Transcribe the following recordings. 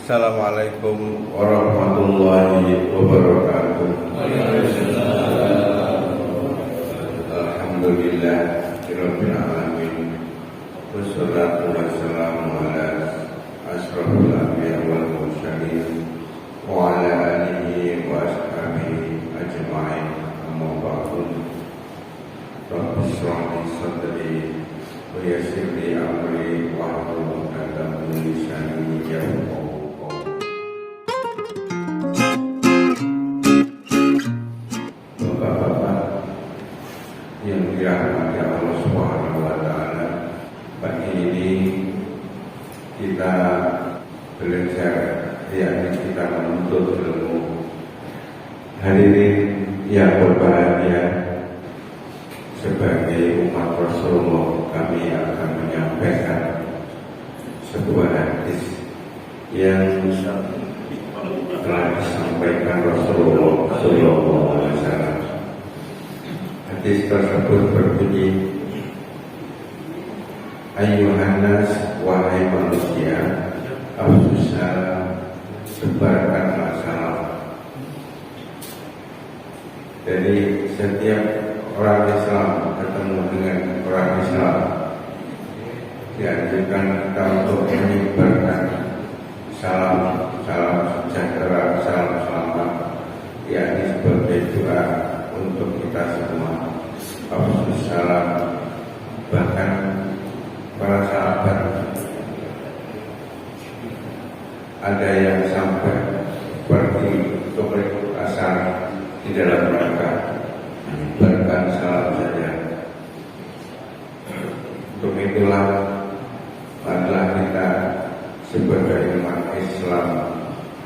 Assalamualaikum warahmatullahi wabarakatuh. Alhamdulillah rabbil alamin. Wassalatu wassalamu ala asyrafil anbiya wal mursalin wa ala alihi wa ashabihi ajma'in. Amma ba'du. Rabbi shrah li sadri wa yassir li amri wahlul 'uqdatam min lisani yafqahu. Yang dirahmati Allah Subhanahu wa taala, pagi ini kita belajar, yakni kita menuntut ilmu. Hadirin yang berbahagia, sebagai umat Rasulullah kami akan menyampaikan sebuah hadis yang telah disampaikan Rasulullah Sallallahu Alaihi Wasallam. Hadis tersebut berbunyi, Ayyuhan nas, wahai manusia, afsus salam, sebarkanlah salam. Jadi setiap orang Islam ketemu dengan orang Islam, dianjurkan kita untuk menyebarkan salam, salam sejahtera, salam selamat, yakni sebagai doa untuk kita semua. Afsus salam. Bahkan para sahabat ada yang sampai pergi ke pasar di dalam rangka menyebarkan salam saja. Untuk itulah marilah kita sebagai umat Islam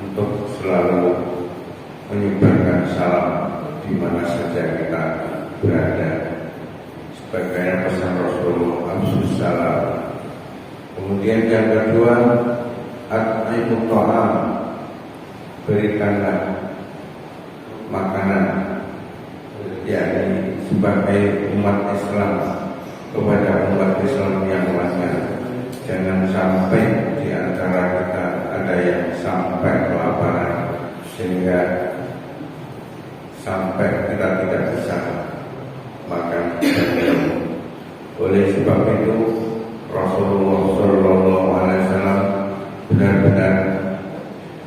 untuk selalu menyebarkan salam di mana saja kita berada, sebagaimana pesan Rasulullah afsus salam. Kemudian yang kedua, at'imut ta'am, berikanlah makanan, yakni sebagai umat Islam kepada umat Islam yang lainnya. Jangan sampai di antara kita ada yang sampai kelaparan sehingga sampai kita tidak bisa makan. Oleh sebab itu Rasulullah Sallallahu Alaihi Wasallam benar-benar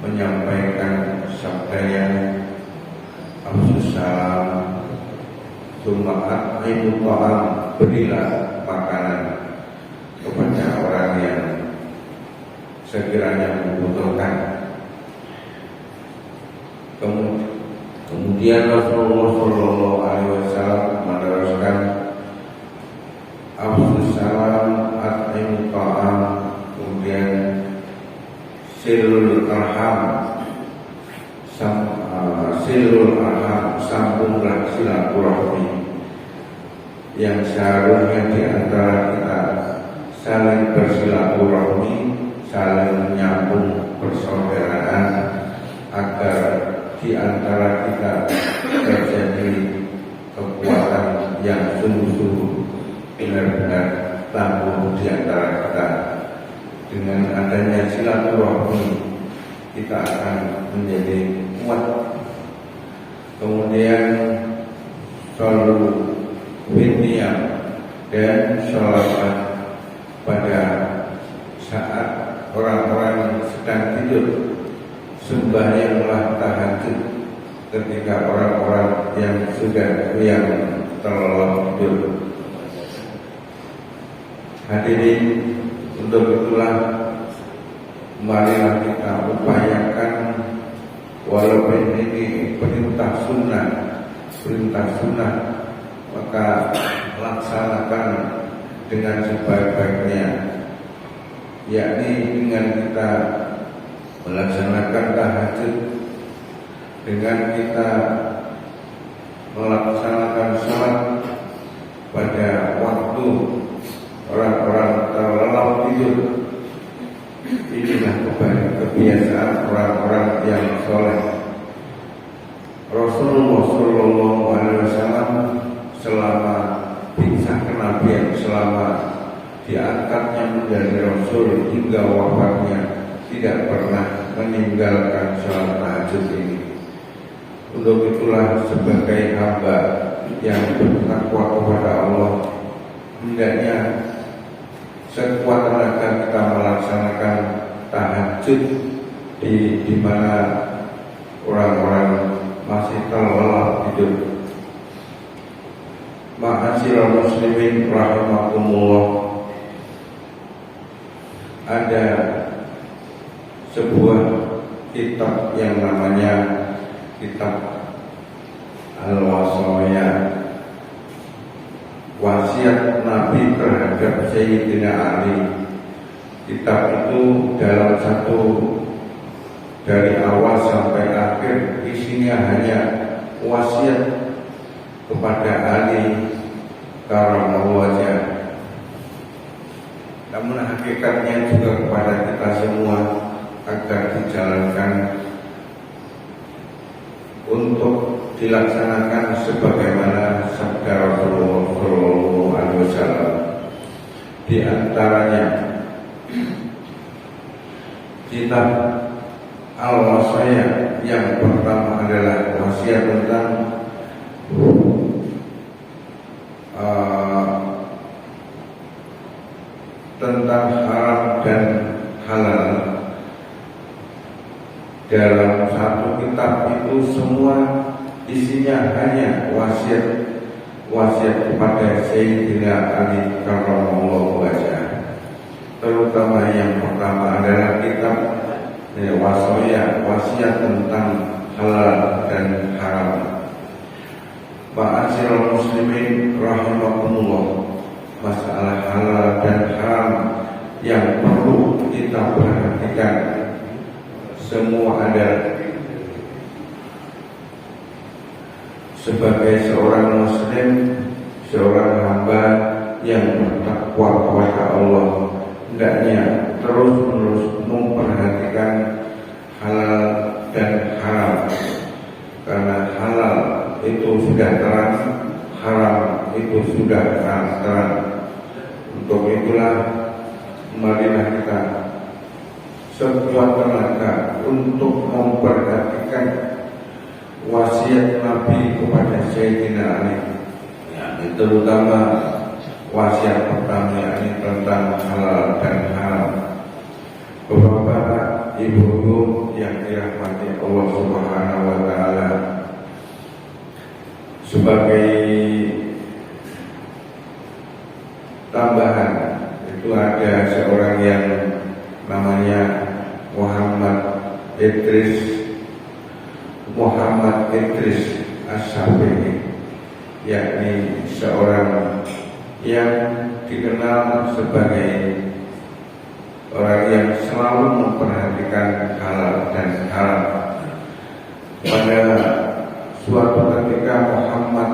menyampaikan sabdanya, afsus salam, summa at'imut ta'am, berilah makanan kepada orang yang sekiranya membutuhkan. Kemudian Rasulullah Sallallahu Alaihi Wasallam meneruskan, afsus salam, at'imut ta'am, kemudian silul arham, sambunglah silaturahmi. Yang seharusnya di antara kita saling bersilaturahmi, saling menyambung persaudaraan, agar di antara kita terjadi kekuatan yang sungguh-sungguh benar-benar tangguh di antara kita. Dengan adanya silaturahmi kita akan menjadi kuat. Kemudian selalu winniyah dan sholawat pada saat orang-orang sedang tidur. Sembahyanglah tahajud ketika orang-orang yang sudah terlelap tidur. Hadirin, untuk itulah marilah kita upayakan, walaupun ini perintah sunnah, maka laksanakan dengan sebaik-baiknya, yakni dengan kita melaksanakan tahajud, dengan kita melaksanakan salat pada waktu orang-orang terlelap tidur. Inilah kebiasaan orang-orang yang soleh. Rasulullah Sallallahu Alaihi Wasallam selama bisa kenabian, selama diangkatnya menjadi Rasul hingga wafatnya, tidak pernah meninggalkan sholat tahajud ini. Untuk itulah sebagai hamba yang bertakwa kepada Allah, hendaknya sekuat tenaga kita melaksanakan tahajud di mana orang-orang masih terlelap tidur. Ma'asyiral muslimin rahimakumullah, ada sebuah kitab yang namanya kitab Al-Wasaya, wasiat Nabi terhadap Sayyidina Ali. Kitab itu dalam satu, dari awal sampai akhir, isinya hanya wasiat kepada Ali karramallahu wajhah. Namun hakikatnya juga kepada kita semua agar dijalankan untuk dilaksanakan sebagaimana sabda Rasulullah Shallallahu Alaihi Wasallam. Di antaranya kitab Al-Wasaya yang pertama adalah wasiat tentang haram dan halal. Dalam satu kitab itu semua isinya hanya wasiat kepada Sayyidina Ali karramallahu wajhah. Terutama yang pertama adalah kitab Wasaya, wasiat tentang halal dan haram. Ma'asyiral muslimin rahimakumullah, masalah halal dan haram yang perlu kita perhatikan semua adalah sebagai seorang muslim, seorang hamba yang bertakwa kepada Allah, hendaknya terus-menerus memperhatikan halal dan haram. Karena halal itu sudah terang, haram itu sudah terang. Untuk itulah marilah kita sekuat tenaga untuk memperhatikan wasiat Nabi kepada Sayyidina Ali, terutama wasiat pertama ini tentang halal dan haram. Bapak-bapak, ibu-ibu yang dirahmati Allah Subhanahu wa Ta'ala, sebagai tambahan itu ada seorang yang namanya Muhammad Idris As-Syafi'i, yakni seorang yang dikenal sebagai orang yang selalu memperhatikan halal dan haram. Pada suatu ketika Muhammad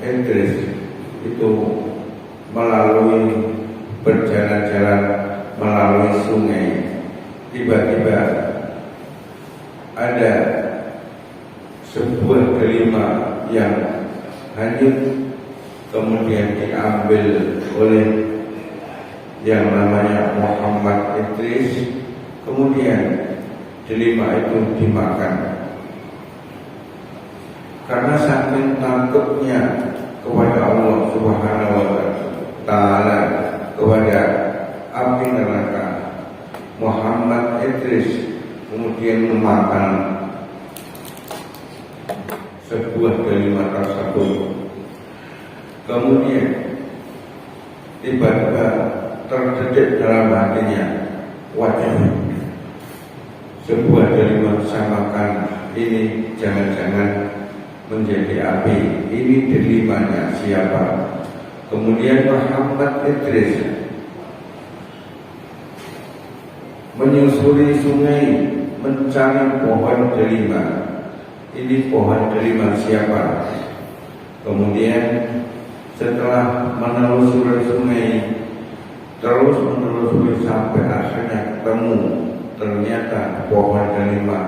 Idris itu berjalan-jalan melalui sungai, tiba-tiba ada sebuah delima yang hanyut, kemudian diambil oleh yang namanya Muhammad Idris, kemudian delima itu dimakan. Karena saking takutnya kepada Allah Subhanahu wa Ta'ala, kepada api neraka, Muhammad Idris kemudian memakan sebuah delima tersebut. Kemudian tiba-tiba terdetik dalam hatinya, wajah sebuah delima saya makan ini jangan-jangan menjadi api, ini delimanya siapa? Kemudian Muhammad Idris menyusuri sungai mencari pohon delima. Ini pohon delima siapa? Kemudian setelah menelusuri sungai, terus menelusuri sampai akhirnya ketemu, ternyata pohon delima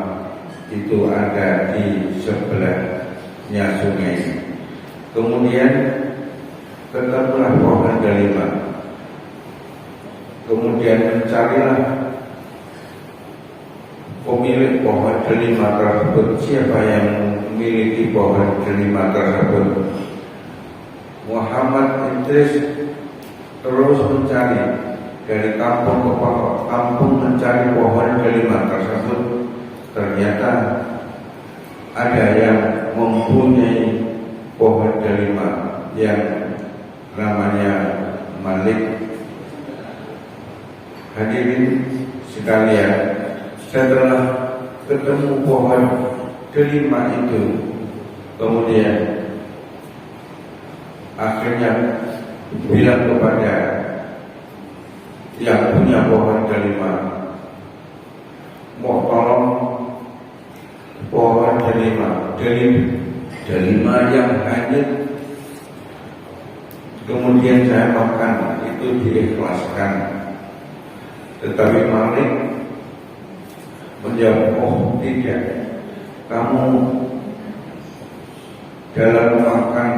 itu ada di sebelahnya sungai. Kemudian ketemulah pohon delima. Kemudian mencarilah pemilik pohon delima tersebut. Siapa yang memiliki pohon delima tersebut? Muhammad Idris terus mencari dari kampung ke kampung mencari pohon delima tersebut. Ternyata ada yang mempunyai pohon delima yang namanya Malik. Hadirin sekalian, setelah ketemu pohon delima itu, kemudian akhirnya bilang kepada yang punya pohon delima, mau tolong pohon delima yang hanyut kemudian saya makan itu diikhlaskan. Tetapi Malik menjawab, oh tidak, kamu dalam makan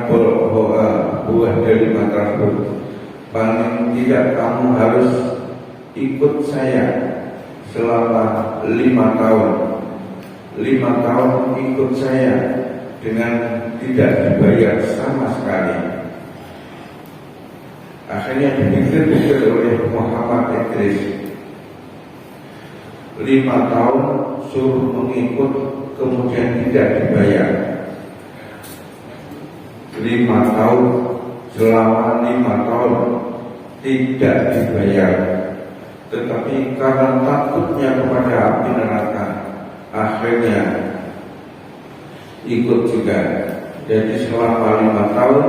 buah delima tersebut, paling tidak kamu harus ikut saya selama 5 tahun. 5 tahun ikut saya dengan tidak dibayar sama sekali. Akhirnya dipikir-pikir oleh Muhammad Idris, 5 tahun suruh mengikut kemudian tidak dibayar. 5 tahun, selama 5 tahun tidak dibayar. Tetapi karena takutnya kepada api neraka, akhirnya ikut juga. Jadi selama 5 tahun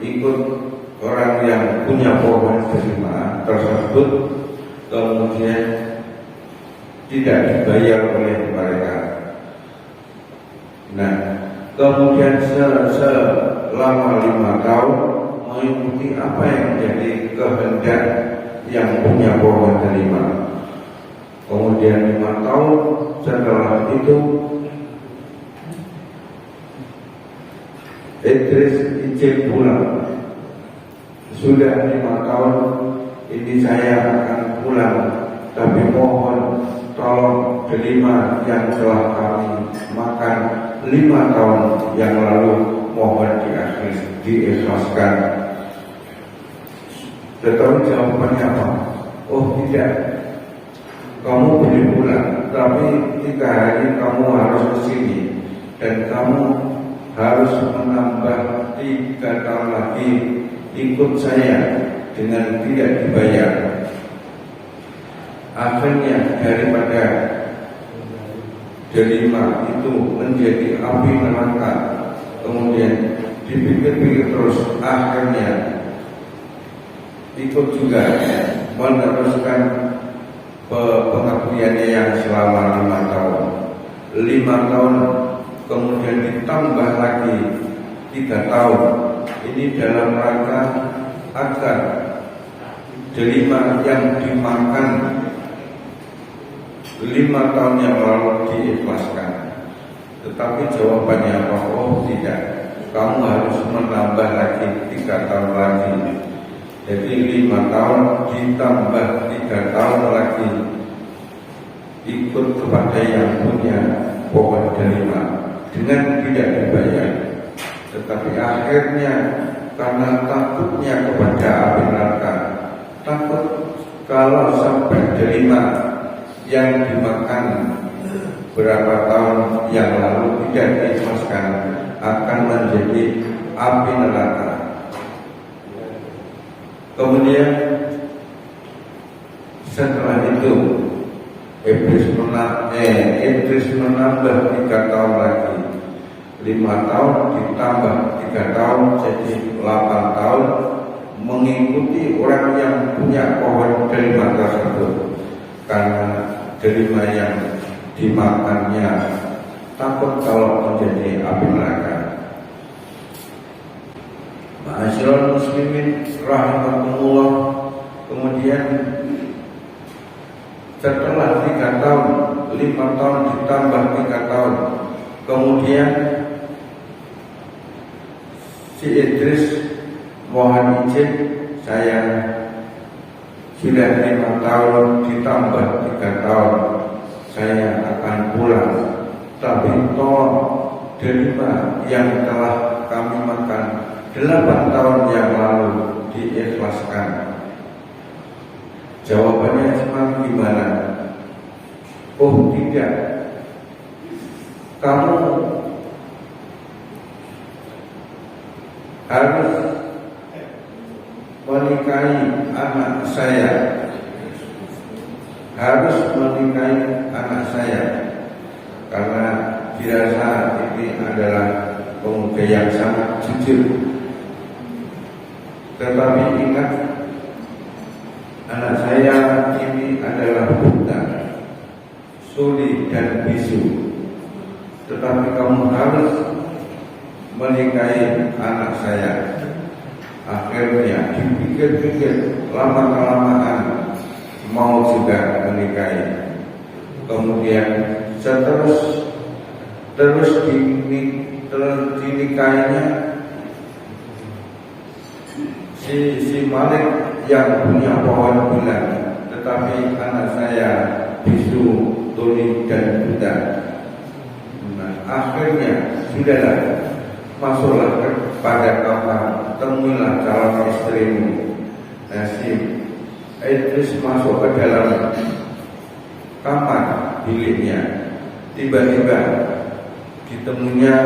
ikut orang yang punya pohon delima tersebut, kemudian tidak dibayar oleh mereka. Nah, kemudian selama 5 tahun mengikuti apa yang menjadi kehendak yang punya pohon delima. Kemudian 5 tahun setelah itu Idris izin pulang. Sudah 5 tahun ini saya akan pulang, tapi mohon tolong delima yang telah kami makan 5 tahun yang lalu mohon diikhlaskan. Tetapi jawabannya apa? Oh tidak, kamu boleh pulang, tapi 3 hari kamu harus ke sini dan kamu harus menambah 3 tahun lagi ikut saya dengan tidak dibayar. Akhirnya daripada delima itu menjadi api neraka, kemudian dipikir-pikir terus, akhirnya ikut juga meneruskan pengabdiannya yang selama 5 tahun. 5 tahun kemudian ditambah lagi 3 tahun. Ini dalam rangka agar delima yang dimakan 5 tahun yang lalu diikhlaskan. Tetapi jawabannya apa? Oh tidak, kamu harus menambah lagi 3 tahun lagi. Jadi 5 tahun ditambah 3 tahun lagi ikut kepada yang punya pohon delima dengan tidak dibayar. Tetapi akhirnya karena takutnya kepada api neraka, takut kalau sampai delima yang dimakan berapa tahun yang lalu tidak diikhlaskan akan menjadi api neraka. Kemudian setelah itu Idris menambah 3 tahun lagi. 5 tahun ditambah 3 tahun jadi 8 tahun mengikuti orang yang punya pohon delima tersebut. Karena delima yang dimakannya takut kalau menjadi api neraka. Ma'asyiral muslimin rahimakumullah. Kemudian setelah 3 tahun, 5 tahun ditambah 3 tahun, kemudian si Idris mohon izin, saya sudah 5 tahun ditambah 3 tahun, saya akan pulang, tapi tolong delima yang telah kami makan 8 tahun yang lalu diikhlaskan. Jawabannya cuma gimana? Oh tidak, kamu harus menikahi anak saya, karena dirasa ini adalah pemuda yang sangat jujur. Tetapi ingat, anak saya ini adalah buta, tuli dan bisu. Tetapi kamu harus menikahi anak saya. Akhirnya dipikir-pikir, lama-kelamaan mau juga menikahi. Kemudian terus dinikahinya si Malik yang punya pohon bulan, tetapi anak saya bisu, tuli dan buta. Nah, akhirnya sudahlah, masuklah kepada kamar, temuilah calon istrimu. Nah, si Idris masuk ke dalam kamar biliknya. Tiba-tiba ditemunya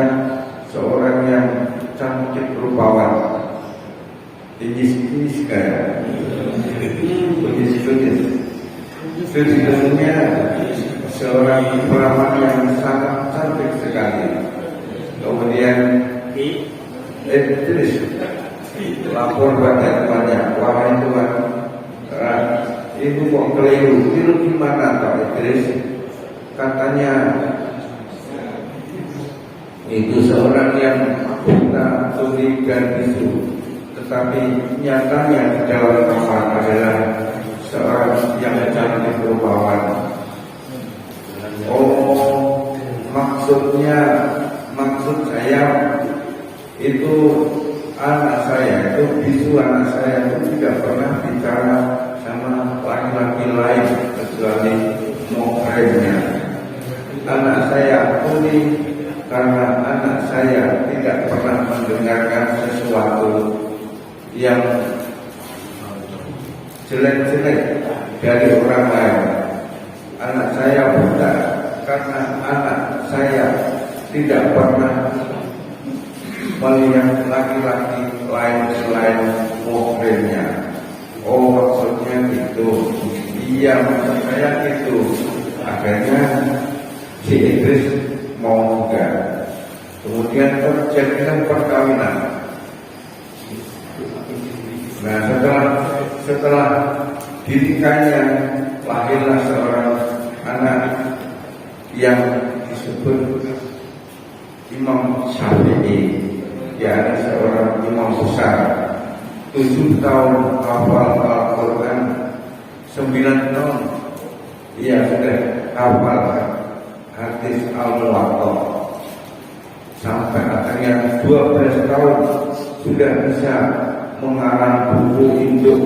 seorang yang cantik rupawan, tinggi kayak kunis. Ditemunya seorang perawan yang sangat cantik sekali. Kemudian Idris lapor pada tuannya, wahai Tuhan, itu kok keliru gimana Pak Idris? Katanya itu seorang yang buta, tuli dan bisu, tetapi nyatanya di dalam kamar adalah seorang yang cantik rupawan. Oh, maksud saya itu anak saya itu bisu, anak saya itu tidak pernah bicara sama laki-laki lain kecuali muhrimnya. Anak saya tuli karena anak saya tidak pernah mendengarkan sesuatu yang jelek-jelek dari orang lain. Anak saya buta karena anak saya tidak pernah melihat laki-laki lain selain muhrimnya. Oh, maksudnya gitu. Iya, maksud saya gitu. Akhirnya si Idris mau juga. Kemudian terjadilah perkawinan. Nah, setelah dinikahinya, lahirlah seorang anak yang disebut Imam Syafi'i, yakni seorang imam besar. 7 tahun hafal Al-Quran, 9 tahun ia sudah hafal hadis Al-Muwatta, sampai akhirnya 12 tahun sudah bisa mengarang buku induk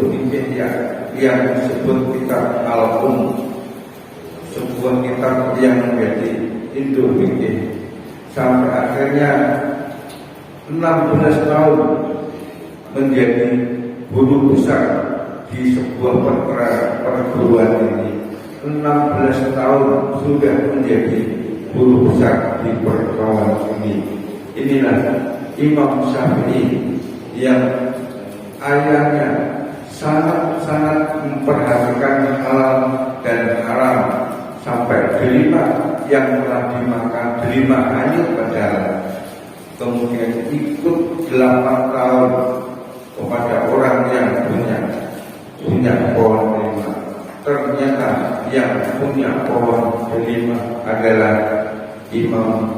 yang disebut kitab sebuah kitab yang menjadi induk fikih. Sampai akhirnya 16 tahun menjadi guru besar di sebuah perguruan ini. 16 tahun sudah menjadi guru besar di perguruan ini. Inilah Imam Syafi'i yang ayahnya sangat memperhatikan halal dan haram, sampai delima yang telah dimakan delima hanyut padahal. Kemudian ikut 8 tahun kepada orang yang punya pohon delima. Ternyata yang punya pohon delima adalah Imam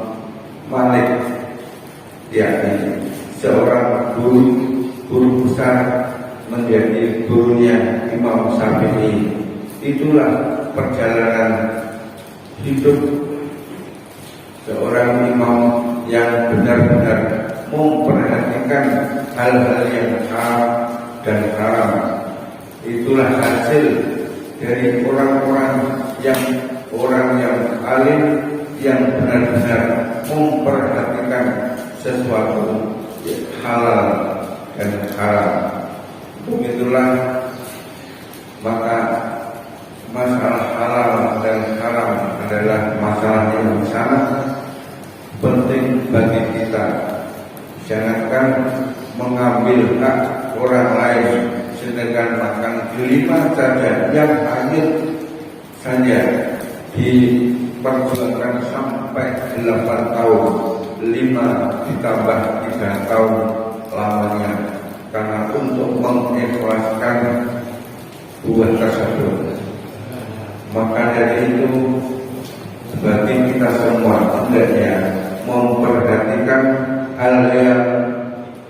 Malik, yakni seorang guru besar menjadi gurunya Imam Syafi'i. Itulah perjalanan hidup seorang imam yang benar-benar memperhatikan hal-hal yang halal dan haram. Itulah hasil dari orang yang alim yang benar-benar memperhatikan sesuatu halal dan haram. Begitulah maka masalah halal dan haram adalah masalah yang sangat penting bagi kita. Jangankan mengambil hak orang lain, sedangkan makan delima saja yang hanyut saja diperjuangkan sampai 8 tahun, 5 ditambah 3 tahun lamanya, karena untuk mengikhlaskan buah tersebut. Maka dari itu bagi kita semua hendaknya memperhatikan hal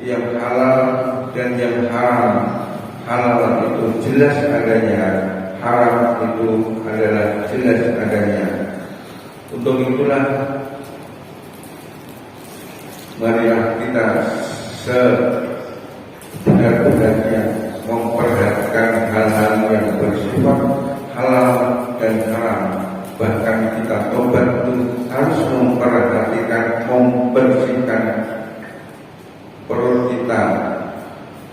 yang halal dan yang haram. Halal itu jelas adanya, haram itu adalah jelas adanya. Untuk itulah marilah kita sebenar-benarnya memperhatikan hal-hal yang bersifat halal dan haram. Bahkan kita tobat itu harus memperhatikan, membersihkan perut kita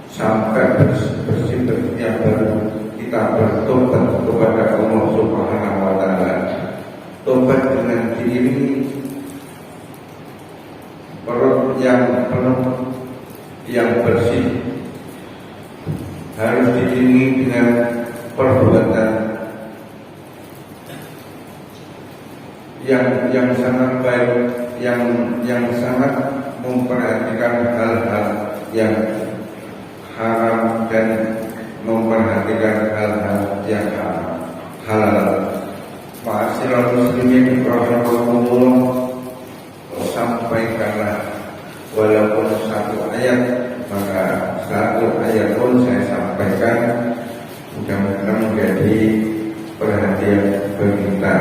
sampai bersih-bersihnya baru kita bertobat kepada Allah Subhanahu wa Ta'ala. Tobat dengan diiringi perut yang penuh, yang bersih, harus diiringi dengan perbuatan yang sangat baik, yang sangat memperhatikan hal-hal yang haram dan memperhatikan hal-hal yang halal. Ma'asyiral muslimin rahimakumullah, sampaikanlah walaupun satu ayat, maka satu ayat pun saya sampaikan, mudah-mudahan menjadi perhatian bagi kita.